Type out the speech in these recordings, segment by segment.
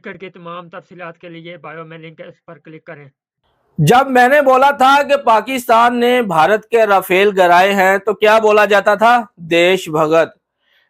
Cricket की तमाम तफसीलात के लिए बायो में लिंक है, इस पर क्लिक करें। जब मैंने बोला था कि पाकिस्तान ने भारत के राफेल गिराए हैं तो क्या बोला जाता था? देशभगत।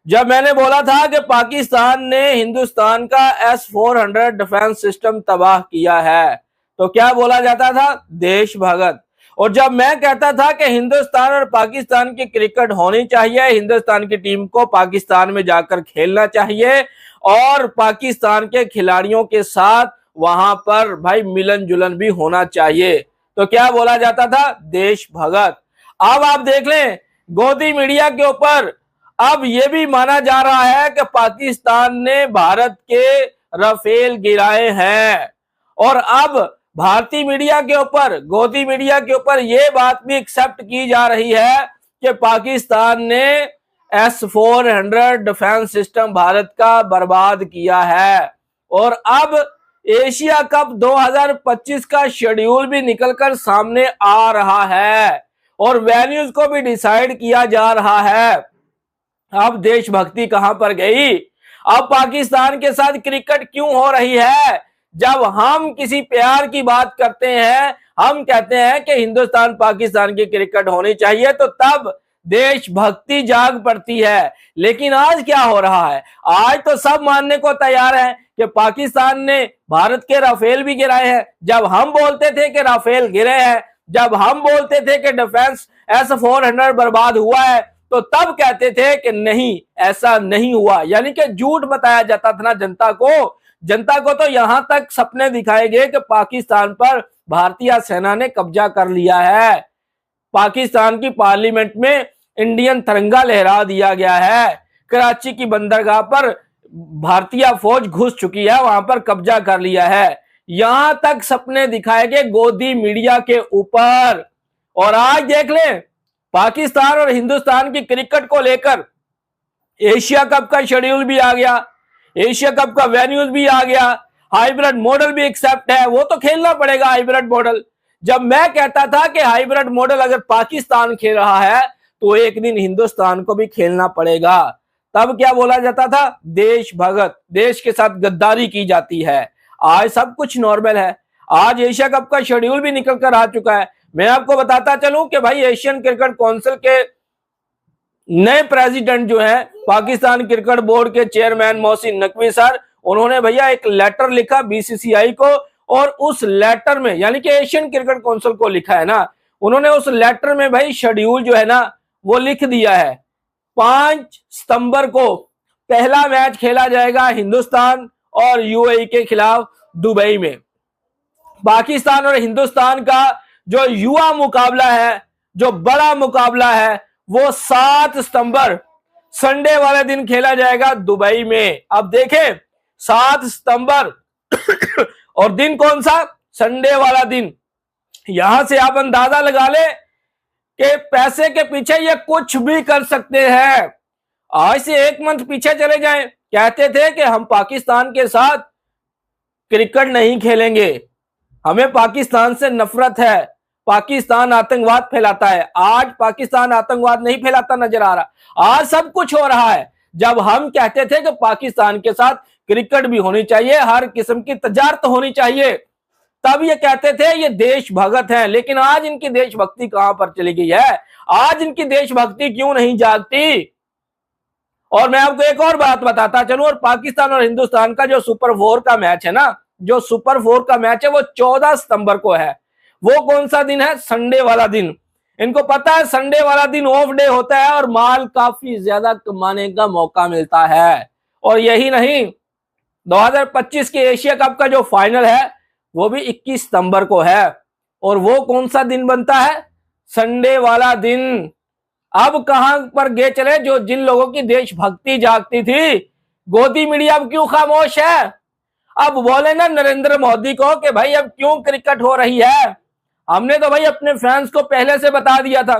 जब मैंने बोला था कि पाकिस्तान ने हिंदुस्तान का S-400 डिफेंस सिस्टम तबाह किया है तो क्या बोला जाता था? देशभगत। और जब मैं कहता था कि हिंदुस्तान और पाकिस्तान की क्रिकेट होनी चाहिए, हिंदुस्तान की टीम को पाकिस्तान में जाकर खेलना चाहिए और पाकिस्तान के खिलाड़ियों के साथ वहां पर भाई मिलन जुलन भी होना चाहिए, तो क्या बोला जाता था? देशभगत। अब आप देख लें गोदी मीडिया के ऊपर अब यह भी माना जा रहा है कि पाकिस्तान ने भारत के राफेल गिराए हैं और अब भारतीय मीडिया के ऊपर, गोदी मीडिया के ऊपर यह बात भी एक्सेप्ट की जा रही है कि पाकिस्तान ने S-400 डिफेंस सिस्टम भारत का बर्बाद किया है। और अब एशिया कप 2025 का शेड्यूल भी निकलकर सामने आ रहा है और वेन्यूज को भी डिसाइड किया जा रहा है। अब देशभक्ति कहां पर गई? अब पाकिस्तान के साथ क्रिकेट क्यों हो रही है? जब हम किसी प्यार की बात करते हैं, हम कहते हैं कि हिंदुस्तान पाकिस्तान की क्रिकेट होनी चाहिए, तो तब देशभक्ति जाग पड़ती है। लेकिन आज क्या हो रहा है? आज तो सब मानने को तैयार है कि पाकिस्तान ने भारत के राफेल भी गिराए हैं। जब हम बोलते थे कि राफेल गिरे हैं, जब हम बोलते थे कि डिफेंस S-400 बर्बाद हुआ है, तो तब कहते थे कि नहीं, ऐसा नहीं हुआ। यानी कि झूठ बताया जाता था ना जनता को। जनता को तो यहां तक सपने दिखाए गए कि पाकिस्तान पर भारतीय सेना ने कब्जा कर लिया है, पाकिस्तान की पार्लियामेंट में इंडियन तिरंगा लहरा दिया गया है, कराची की बंदरगाह पर भारतीय फौज घुस चुकी है, वहां पर कब्जा कर लिया है। यहां तक सपने दिखाए गए गोदी मीडिया के ऊपर। और आज देख लें पाकिस्तान और हिंदुस्तान की क्रिकेट को लेकर एशिया कप का शेड्यूल भी आ गया, एशिया कप का वेन्यूज भी आ गया, हाइब्रिड मॉडल भी एक्सेप्ट है। वो तो खेलना पड़ेगा हाइब्रिड मॉडल। जब मैं कहता था कि हाइब्रिड मॉडल अगर पाकिस्तान खेल रहा है तो एक दिन हिंदुस्तान को भी खेलना पड़ेगा, तब क्या बोला जाता था? देशभगत। देश के साथ गद्दारी की जाती है। आज सब कुछ नॉर्मल है। आज एशिया कप का शेड्यूल भी निकल कर आ चुका है। मैं आपको बताता चलूं कि भाई एशियन क्रिकेट काउंसिल के नए प्रेसिडेंट जो है, पाकिस्तान क्रिकेट बोर्ड के चेयरमैन मोहसिन नकवी सर, उन्होंने भैया एक लेटर लिखा बीसीसीआई को और उस लेटर में, यानी कि एशियन क्रिकेट काउंसिल को लिखा है ना, उन्होंने उस लेटर में भाई शेड्यूल जो है ना वो लिख दिया है। 5 सितंबर को पहला मैच खेला जाएगा हिंदुस्तान और यूएई के खिलाफ दुबई में। पाकिस्तान और हिंदुस्तान का जो युवा मुकाबला है, जो बड़ा मुकाबला है, वो 7 सितंबर संडे वाले दिन खेला जाएगा दुबई में। अब देखें 7 सितंबर और दिन कौन सा? संडे वाला दिन। यहां से आप अंदाजा लगा ले कि पैसे के पीछे ये कुछ भी कर सकते हैं। आज से 1 मंथ पीछे चले जाएं, कहते थे कि हम पाकिस्तान के साथ क्रिकेट नहीं खेलेंगे, हमें पाकिस्तान से नफरत है, पाकिस्तान आतंकवाद फैलाता है। आज पाकिस्तान आतंकवाद नहीं फैलाता नजर आ रहा। आज सब कुछ हो रहा है। जब हम कहते थे कि पाकिस्तान के साथ क्रिकेट भी होनी चाहिए, हर किस्म की तजारत होनी चाहिए, तब ये कहते थे ये देशभगत हैं। लेकिन आज इनकी देशभक्ति कहां पर चली गई है? आज इनकी देशभक्ति क्यों नहीं जागती? और मैं आपको एक और बात बताता चलूं, और पाकिस्तान और हिंदुस्तान का जो सुपर 4 का मैच है ना, जो सुपर 4 का मैच है वो 14 सितंबर को है। वो कौन सा दिन है? संडे वाला दिन। इनको पता है संडे वाला दिन ऑफ डे होता है और माल काफी ज्यादा कमाने का मौका मिलता है। और यही नहीं, 2025 के एशिया कप का जो फाइनल है वो भी 21 सितंबर को है। और वो कौन सा दिन बनता है? संडे वाला दिन। अब कहां पर गए चले जो जिन लोगों की देशभक्ति जागती थी? गोदी मीडिया अब क्यों खामोश है? अब बोले ना नरेंद्र मोदी को कि भाई अब क्यों क्रिकेट हो रही है? हमने तो भाई अपने फैंस को पहले से बता दिया था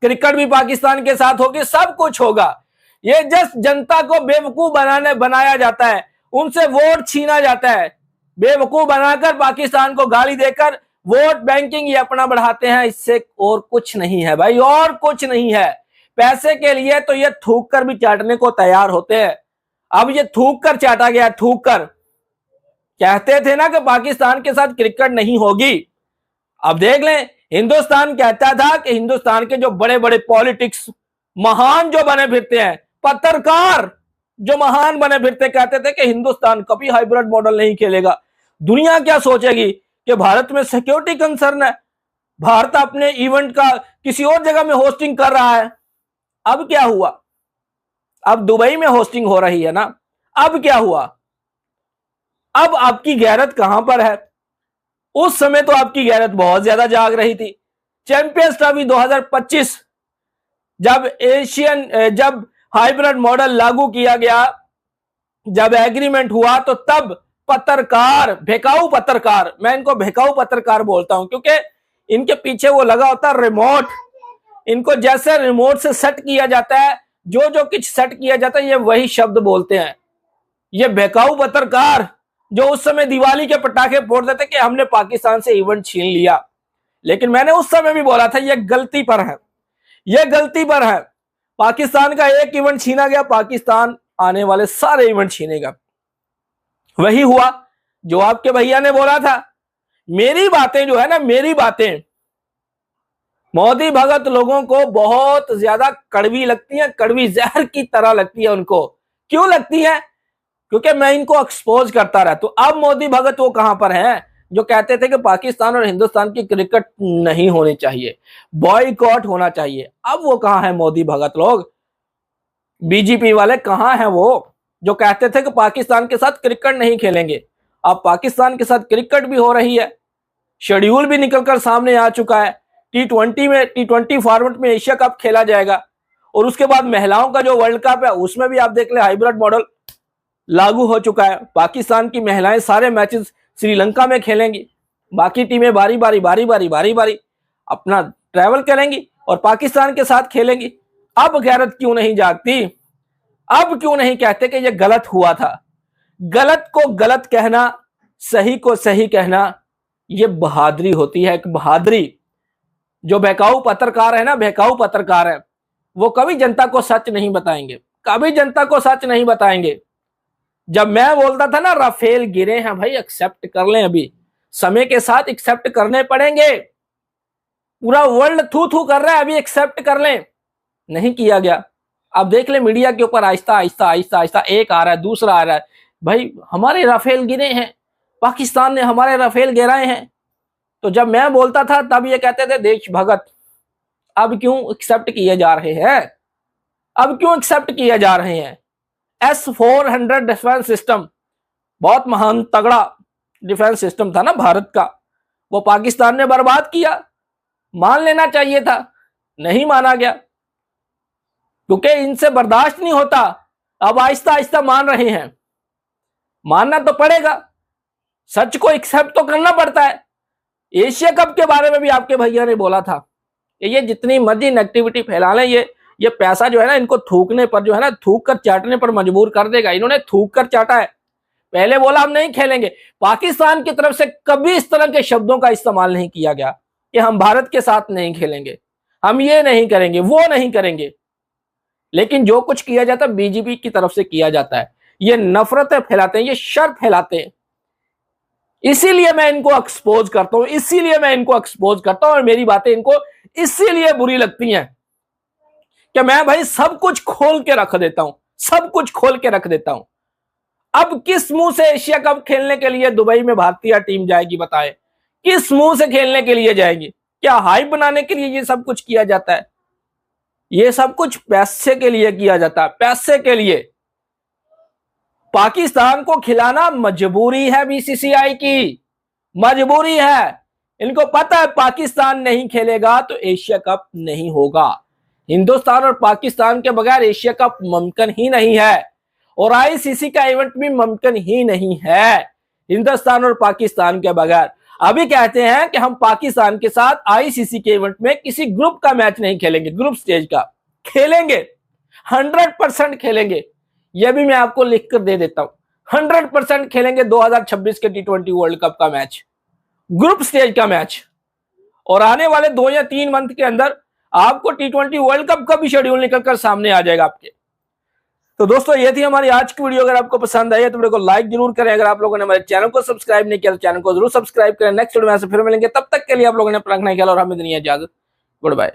क्रिकेट भी पाकिस्तान के साथ होगी, सब कुछ होगा। ये जस्ट जनता को बेवकूफ बनाया जाता है, उनसे वोट छीना जाता है, बेवकूफ बनाकर पाकिस्तान को गाली देकर वोट बैंकिंग ये अपना बढ़ाते हैं। इससे और कुछ नहीं है भाई, और कुछ नहीं है। पैसे के लिए तो ये थूक कर भी चाटने को तैयार होते हैं। अब ये थूक कर चाटा गया, थूक कर। कहते थे ना कि पाकिस्तान के साथ क्रिकेट नहीं होगी। अब देख लें, हिंदुस्तान कहता था कि हिंदुस्तान के जो बड़े बड़े पॉलिटिक्स महान जो बने फिरते हैं, पत्रकार जो महान बने फिरते, कहते थे कि हिंदुस्तान कभी हाइब्रिड मॉडल नहीं खेलेगा। दुनिया क्या सोचेगी कि भारत में सिक्योरिटी कंसर्न है, भारत अपने इवेंट का किसी और जगह में होस्टिंग कर रहा है। अब क्या हुआ? अब दुबई में होस्टिंग हो रही है ना। अब क्या हुआ? अब आपकी गैरत कहां पर है? उस समय तो आपकी गैरत बहुत ज्यादा जाग रही थी। चैंपियंस ट्रॉफी 2025 जब हाइब्रिड मॉडल लागू किया गया, जब एग्रीमेंट हुआ, तो तब पत्रकार, भेकाऊ पत्रकार, मैं इनको भेकाऊ पत्रकार बोलता हूं क्योंकि इनके पीछे वो लगा होता है रिमोट। इनको जैसे रिमोट से सेट किया जाता है, जो जो कुछ सेट किया जाता है, ये वही शब्द बोलते हैं। ये भेकाऊ पत्रकार जो उस समय दिवाली के पटाखे फोड़ देते कि हमने पाकिस्तान से इवेंट छीन लिया। लेकिन मैंने उस समय भी बोला था ये गलती पर है, ये गलती पर है। पाकिस्तान का एक इवेंट छीना गया, पाकिस्तान आने वाले सारे इवेंट छीनेगा। वही हुआ जो आपके भैया ने बोला था। मेरी बातें जो है ना, मेरी बातें मोदी भगत लोगों को बहुत ज्यादा कड़वी लगती हैं, कड़वी जहर की तरह लगती है उनको। क्यों लगती है? क्योंकि मैं इनको एक्सपोज करता रहा। तो अब मोदी भगत वो कहां पर हैं जो कहते थे कि पाकिस्तान और हिंदुस्तान की क्रिकेट नहीं होनी चाहिए, बॉयकॉट होना चाहिए। अब वो कहां है मोदी भगत लोग? बीजेपी वाले कहां हैं वो जो कहते थे कि पाकिस्तान के साथ क्रिकेट नहीं खेलेंगे? अब पाकिस्तान के साथ क्रिकेट भी हो रही है, शेड्यूल भी निकलकर सामने आ चुका है। टी20 फॉर्मेट में एशिया कप खेला जाएगा और उसके बाद महिलाओं का जो वर्ल्ड कप है उसमें भी आप देख ले हाइब्रिड मॉडल लागू हो चुका है। पाकिस्तान की महिलाएं सारे मैचेस श्रीलंका में खेलेंगी, बाकी टीमें बारी बारी अपना ट्रैवल करेंगी और पाकिस्तान के साथ खेलेंगी। अब गैरत क्यों नहीं जागती? अब क्यों नहीं कहते कि यह गलत हुआ था? गलत को गलत कहना, सही को सही कहना, यह बहादुरी होती है, एक बहादुरी। जो बेकाऊ पत्रकार है ना, बेकाऊ पत्रकार है, वो कभी जनता को सच नहीं बताएंगे, कभी जनता को सच नहीं बताएंगे। जब मैं बोलता था ना राफेल गिरे हैं भाई, एक्सेप्ट कर लें, अभी समय के साथ एक्सेप्ट करने पड़ेंगे। पूरा वर्ल्ड थू थू कर रहा है, अभी एक्सेप्ट कर लें, नहीं किया गया। अब देख ले मीडिया के ऊपर आहिस्ता आहिस्ता आहिस्ता आहिस्ता एक आ रहा है, दूसरा आ रहा है। भाई हमारे राफेल गिरे हैं, पाकिस्तान ने हमारे राफेल गिराए हैं। तो जब मैं बोलता था तब ये कहते थे देशभगत। अब क्यों एक्सेप्ट किए जा रहे हैं? अब क्यों एक्सेप्ट किए जा रहे हैं? S-400 डिफेंस सिस्टम बहुत महान तगड़ा डिफेंस सिस्टम था ना भारत का, वो पाकिस्तान ने बर्बाद किया। मान लेना चाहिए था, नहीं माना गया क्योंकि इनसे बर्दाश्त नहीं होता। अब आहिस्ता आहिस्ता मान रहे हैं, मानना तो पड़ेगा, सच को एक्सेप्ट तो करना पड़ता है। एशिया कप के बारे में भी आपके भैया ने बोला था कि ये जितनी मर्जी नेगेटिविटी फैला लें, ये पैसा जो है ना इनको थूकने पर, जो है ना थूक कर चाटने पर मजबूर कर देगा। इन्होंने थूक कर चाटा है। पहले बोला हम नहीं खेलेंगे, पाकिस्तान की तरफ से कभी इस तरह के शब्दों का इस्तेमाल नहीं किया गया कि हम भारत के साथ नहीं खेलेंगे, हम ये नहीं करेंगे, वो नहीं करेंगे। लेकिन जो कुछ किया जाता है बीजेपी की तरफ से किया जाता है। ये नफरतें फैलाते हैं, ये शर फैलाते हैं। इसीलिए मैं इनको एक्सपोज करता हूं, इसीलिए मैं इनको एक्सपोज करता हूं और मेरी बातें इनको इसीलिए बुरी लगती हैं कि मैं भाई सब कुछ खोल के रख देता हूं, सब कुछ खोल के रख देता हूं। अब किस मुंह से एशिया कप खेलने के लिए दुबई में भारतीय टीम जाएगी? बताएं, किस मुंह से खेलने के लिए जाएगी? क्या हाइप बनाने के लिए ये सब कुछ किया जाता है? ये सब कुछ पैसे के लिए किया जाता है, पैसे के लिए। पाकिस्तान को खिलाना मजबूरी है बीसीसीआई की, मजबूरी है। इनको पता है पाकिस्तान नहीं खेलेगा तो एशिया कप नहीं होगा। हिंदुस्तान और पाकिस्तान के बगैर एशिया कप मुमकिन ही नहीं है और आईसीसी का इवेंट भी मुमकिन ही नहीं है हिंदुस्तान और पाकिस्तान के बगैर। अभी कहते हैं कि हम पाकिस्तान के साथ आईसीसी के इवेंट में किसी ग्रुप का मैच नहीं खेलेंगे, ग्रुप स्टेज का खेलेंगे, 100% खेलेंगे। यह भी मैं आपको लिख कर दे देता हूं, 100% खेलेंगे 2026 के T20 वर्ल्ड कप का मैच, ग्रुप स्टेज का मैच। और आने वाले 2 या 3 मंथ के अंदर आपको T20 वर्ल्ड कप का भी शेड्यूल निकलकर सामने आ जाएगा आपके। तो दोस्तों ये थी हमारी आज की वीडियो। अगर आपको पसंद आई है तो वीडियो को लाइक जरूर करें। अगर आप लोगों ने हमारे चैनल को सब्सक्राइब नहीं किया तो चैनल को जरूर सब्सक्राइब करें। नेक्स्ट वीडियो में फिर मिलेंगे, तब तक के लिए आप लोगों ने अपना ख्याल और हमें दुनिया इजाजत। Good bye.